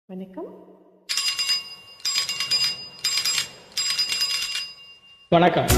வணக்கம். வணக்கம்.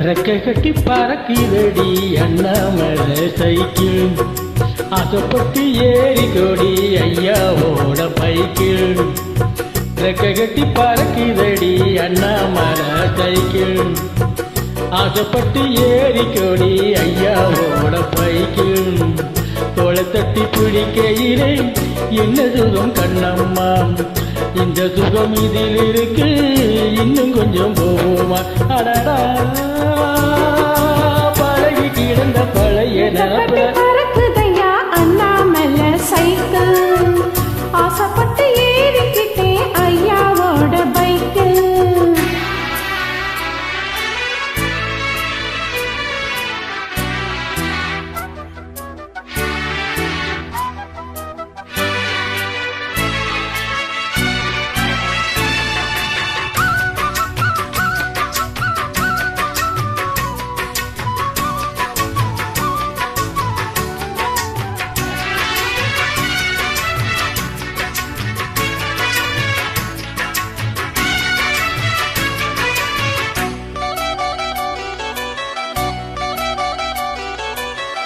ரெக்கை கட்டி பறக்குதடி அண்ணாமலை சைக்கிள், ஆசைப்பட்டு ஏறி கொடி ஐயாவோட பைக்கிள். ரெக்கை கட்டி பறக்குதடி அண்ணாமலை சைக்கிள், ஆசைப்பட்டு ஏறி கொடி ஐயாவோட பைக்கிள். தோளை தட்டி பிடிக்கையிலே என்ன சுகம் கண்ணம்மா, இந்த சுகம் இதில் இருக்கு, இன்னும் கொஞ்சம் போவோமா. அடடா பழகி கிடந்த பழைய நினப்பு பறக்குதையா அண்ணாமலை சைக்கிள், ஆசைப்பட்டு ஏறிக்கிட்டே ஐயாவோட பைக்கில்.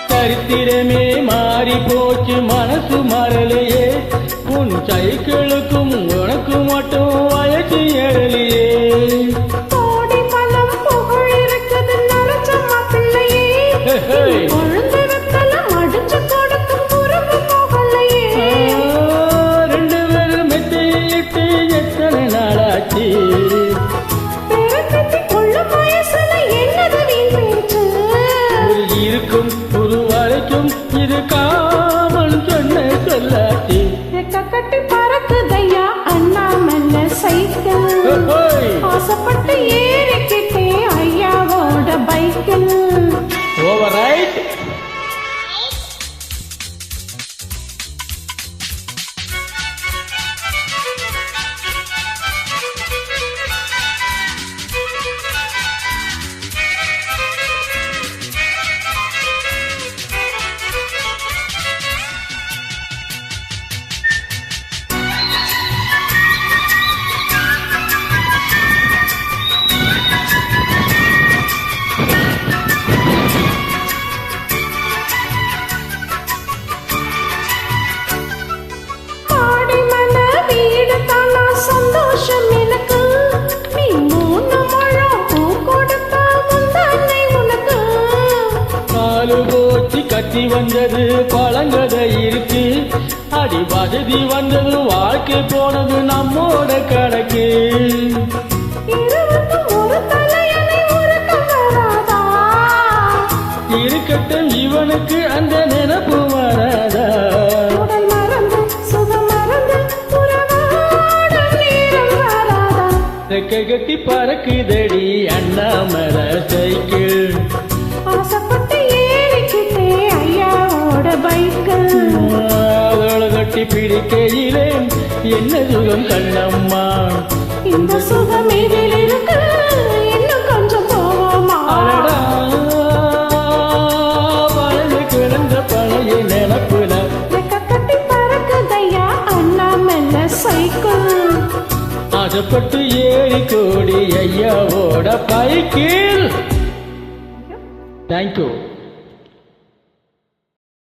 சரித்திரமே மாறி போச்சு, மனசு மறலையே. உன் சைக்கிளுக்கும் உனக்கு மட்டும் வயசு ஏறலையே. கோடி பணம் புகழ் இருக்குது நினைச்ச மாப்பிள்ளையே, கொழுந்து வெத்தலம் அடிச்சு கொடுக்கும் உறவு போகலையே. ரெண்டு பேரும் மெத்தையிட்டு எத்தனை நாளாச்சு, பெருக்கத்தி கொள்ளும் வயசுல என்னது வீண் பேச்சு. இருக்கும் ஒரு வரைக்கும் இது காவல் சொன்ன சொல்லாச்சு. ரெக்க கட்டி பறக்குதையா அண்ணாமலை சைக்கிள், ஆசைப்பட்டு ஏறிக்கிட்டே ஐயாவோட பைக்கில். Over right. மாடி மன வீடு தானா சந்தோஷம் எனக்கு, நீ 3 முழம் பூ கொடுத்தா முந்தானை உனக்கு. காலு போச்சு கட்டி வந்தது பழங்கதை இருக்கு, அடி வசதி வந்தது வாழ்க்கை போனது நம்மோட கணக்கு. 21 தலையணை உறக்கம் வராதா, இருக்கட்டும் இவனுக்கு அந்த நினைப்பு வராதா. உடல் மறந்து சுகம் மறந்து உறவாட நேரம் வராதா. ரெக்கை கட்டி பறக்குதடி அண்ணாமலை சைக்கிள், ஆசைப்பட்டு ஏறிக்கிட்டே ஐயாவோட பைக்கில். அதோட கட்டி பிடிக்கையிலே என்ன சுகம் கண்ணம்மா, இந்த சுகம் இதில் இருக்கு, இன்னும் கொஞ்சம் போவோமா. அடடா பழைய கிடந்த பழைய நினப்புல ரெக்க கட்டி பறக்குதையா அண்ணாமலை சைக்கிள், ஆசைப்பட்டு ஏறி கோடி ஐயாவோட பைக்கில். தேங்க்யூ.